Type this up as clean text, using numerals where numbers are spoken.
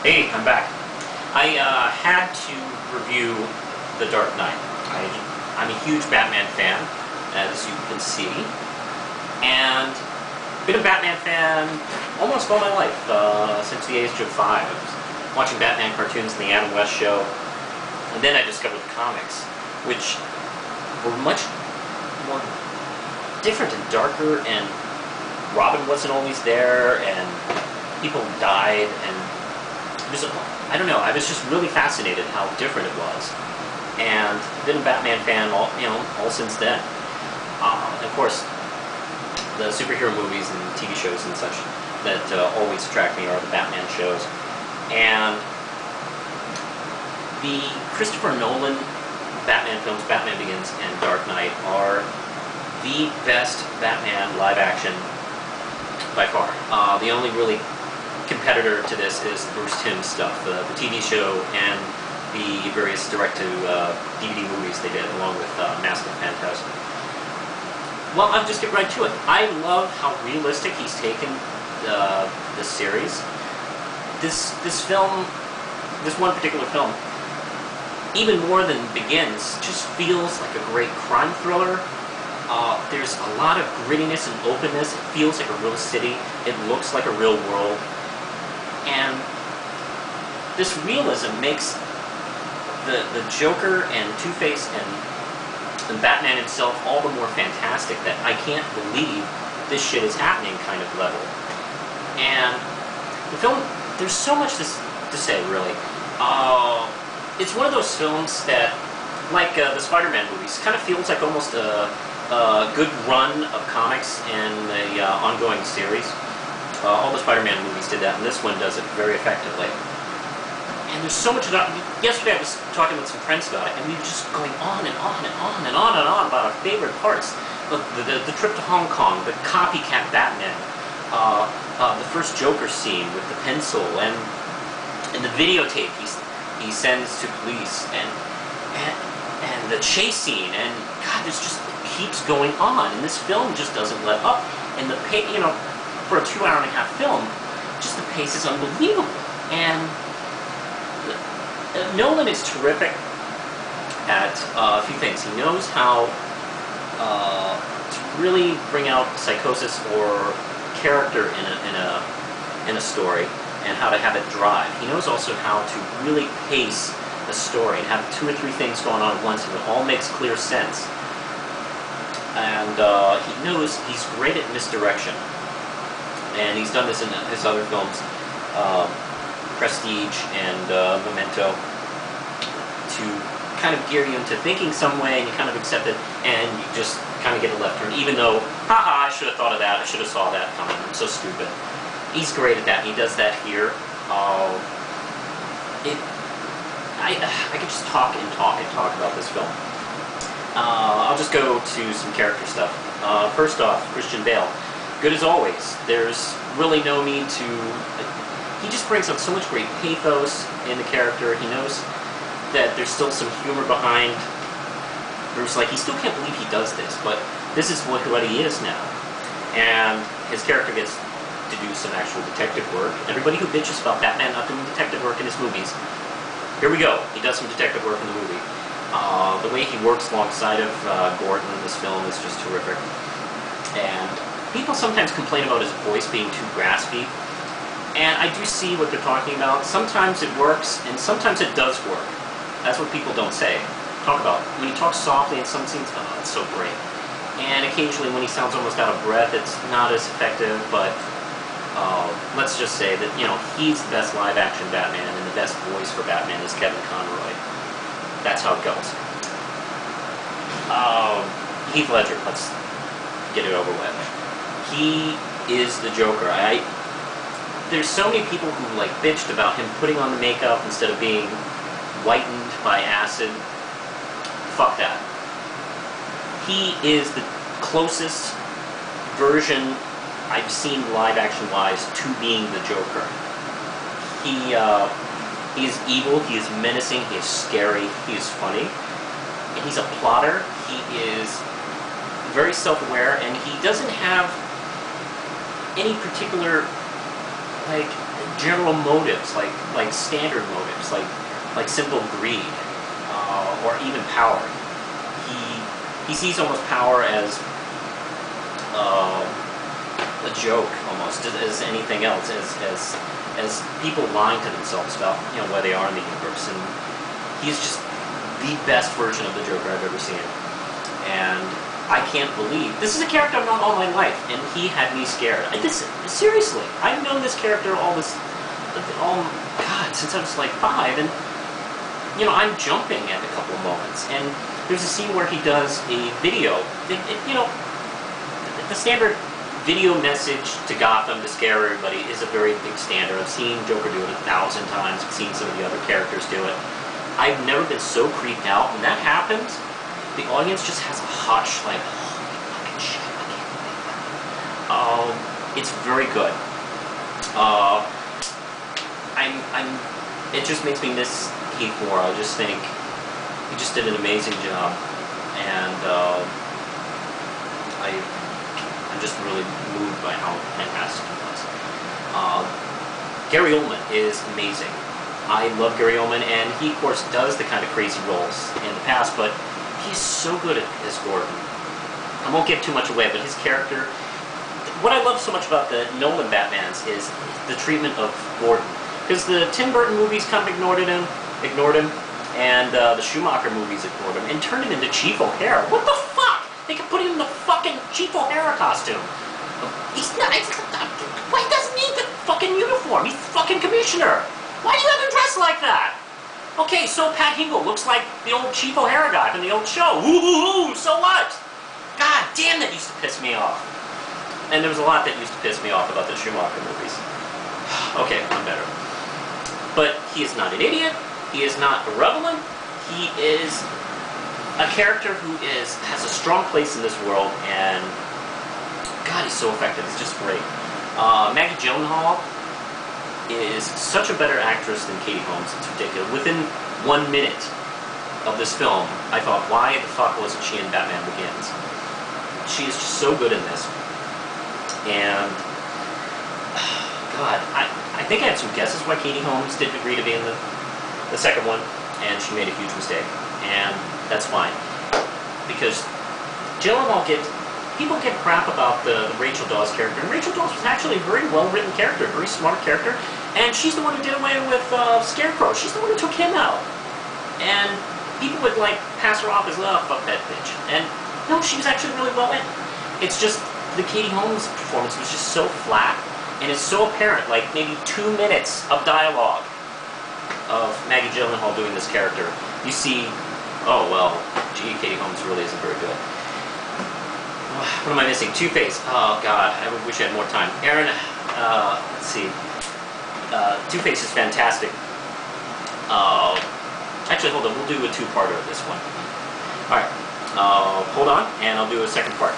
Hey, I'm back. I had to review The Dark Knight. I'm a huge Batman fan, as you can see, and been a Batman fan almost all my life, since the age of 5. I was watching Batman cartoons in the Adam West show, and then I discovered the comics, which were much more different and darker, and Robin wasn't always there, and people died, and I don't know, I was just really fascinated how different it was. And been a Batman fan all since then. Of course, the superhero movies and TV shows and such that always attract me are the Batman shows. And the Christopher Nolan Batman films, Batman Begins and Dark Knight, are the best Batman live action by far. The only really competitor to this is Bruce Timm's stuff, the TV show and the various direct-to-DVD movies they did, along with Mask of the Phantasm. Well, I'll just get right to it. I love how realistic he's taken this series. This one particular film, even more than Begins, just feels like a great crime thriller. There's a lot of grittiness and openness. It feels like a real city. It looks like a real world. And this realism makes the Joker and Two-Face and Batman himself all the more fantastic, that I can't believe this shit is happening kind of level. And the film, there's so much to say, really. It's one of those films that, like the Spider-Man movies, kind of feels like almost a good run of comics and an ongoing series. All the Spider-Man movies did that, and this one does it very effectively. And there's so much about it. Yesterday I was talking with some friends about it, and we were just going on and on and on and on and on about our favorite parts. The trip to Hong Kong, the copycat Batman, the first Joker scene with the pencil, and the videotape he sends to police, and the chase scene, and God, this just keeps going on, and this film just doesn't let up. And the for a 2-hour-and-a-half film, just the pace is unbelievable. And Nolan is terrific at a few things. He knows how to really bring out psychosis or character in a story, and how to have it drive. He knows also how to really pace a story and have 2 or 3 things going on at once, and it all makes clear sense. And he knows he's great at misdirection. And he's done this in his other films, Prestige and Memento, to kind of gear you into thinking some way, and you kind of accept it, and you just kind of get a left turn, even though, haha, I should have thought of that, I should have saw that coming, I'm so stupid. He's great at that, and he does that here. I could just talk and talk and talk about this film. I'll just go to some character stuff. First off, Christian Bale. Good as always. There's really no need to... He just brings out so much great pathos in the character. He knows that there's still some humor behind Bruce. Like, he still can't believe he does this, but this is what he is now. And his character gets to do some actual detective work. Everybody who bitches about Batman not doing detective work in his movies, here we go. He does some detective work in the movie. The way he works alongside of Gordon in this film is just terrific. And people sometimes complain about his voice being too raspy, and I do see what they're talking about. Sometimes it works, and sometimes it does work. That's what people don't say. Talk about when he talks softly in some scenes, oh, it's so great. And occasionally when he sounds almost out of breath, it's not as effective, but let's just say that, he's the best live-action Batman, and the best voice for Batman is Kevin Conroy. That's how it goes. Heath Ledger, let's get it over with. He is the Joker. There's so many people who bitched about him putting on the makeup instead of being whitened by acid. Fuck that. He is the closest version I've seen live-action wise to being the Joker. He is evil, he is menacing, he is scary, he is funny, and he's a plotter. He is very self-aware, and he doesn't have any particular, general motives, like standard motives, like simple greed, or even power. He sees almost power as a joke, almost, as anything else, as people lying to themselves about, you know, where they are in the universe. And he's just the best version of the Joker I've ever seen. And I can't believe this is a character I've known all my life, and he had me scared. Seriously, I've known this character since I was like 5, and you know, I'm jumping at a couple of moments. And there's a scene where he does a video. You know, the standard video message to Gotham to scare everybody is a very big standard. I've seen Joker do it 1,000 times. I've seen some of the other characters do it. I've never been so creeped out. When that happens, the audience just has a hush, like, holy fucking shit, I can't believe that. It's very good. It just makes me miss Heath more. I just think he just did an amazing job, and I'm just really moved by how fantastic he was. Gary Oldman is amazing. I love Gary Oldman, and he, of course, does the kind of crazy roles in the past, but he's so good as Gordon. I won't give too much away, but his character... What I love so much about the Nolan Batmans is the treatment of Gordon. Because the Tim Burton movies kind of ignored him, and the Schumacher movies ignored him, and turned him into Chief O'Hara. What the fuck? They could put him in the fucking Chief O'Hara costume. He's not... Why doesn't he need the fucking uniform? He's fucking commissioner. Why do you have him dressed like that? Okay, so Pat Hingle looks like the old Chief O'Hara guy from the old show. Ooh, so what? God damn, that used to piss me off. And there was a lot that used to piss me off about the Schumacher movies. Okay, I'm better. But he is not an idiot. He is not irrelevant. He is a character who has a strong place in this world, and God, he's so effective. It's just great. Maggie Gyllenhaal is such a better actress than Katie Holmes. It's ridiculous. Within 1 minute of this film, I thought, why the fuck wasn't she in Batman Begins? She is just so good in this. And God, I think I had some guesses why Katie Holmes didn't agree to be in the second one, and she made a huge mistake. And that's fine. Because Gyllenhaal people give crap about the Rachel Dawes character, and Rachel Dawes was actually a very well-written character, a very smart character, and she's the one who did away with Scarecrow. She's the one who took him out. And people would, like, pass her off as, oh, fuck that bitch. And no, she was actually really well in. It's just the Katie Holmes performance was just so flat, and it's so apparent, like maybe 2 minutes of dialogue of Maggie Gyllenhaal doing this character. You see, oh, well, gee, Katie Holmes really isn't very good. What am I missing? Two-Face. Oh, God, I wish I had more time. Aaron, let's see. Two-Face is fantastic. Actually, hold on. We'll do a two-parter of this one. All right. Hold on, and I'll do a second part.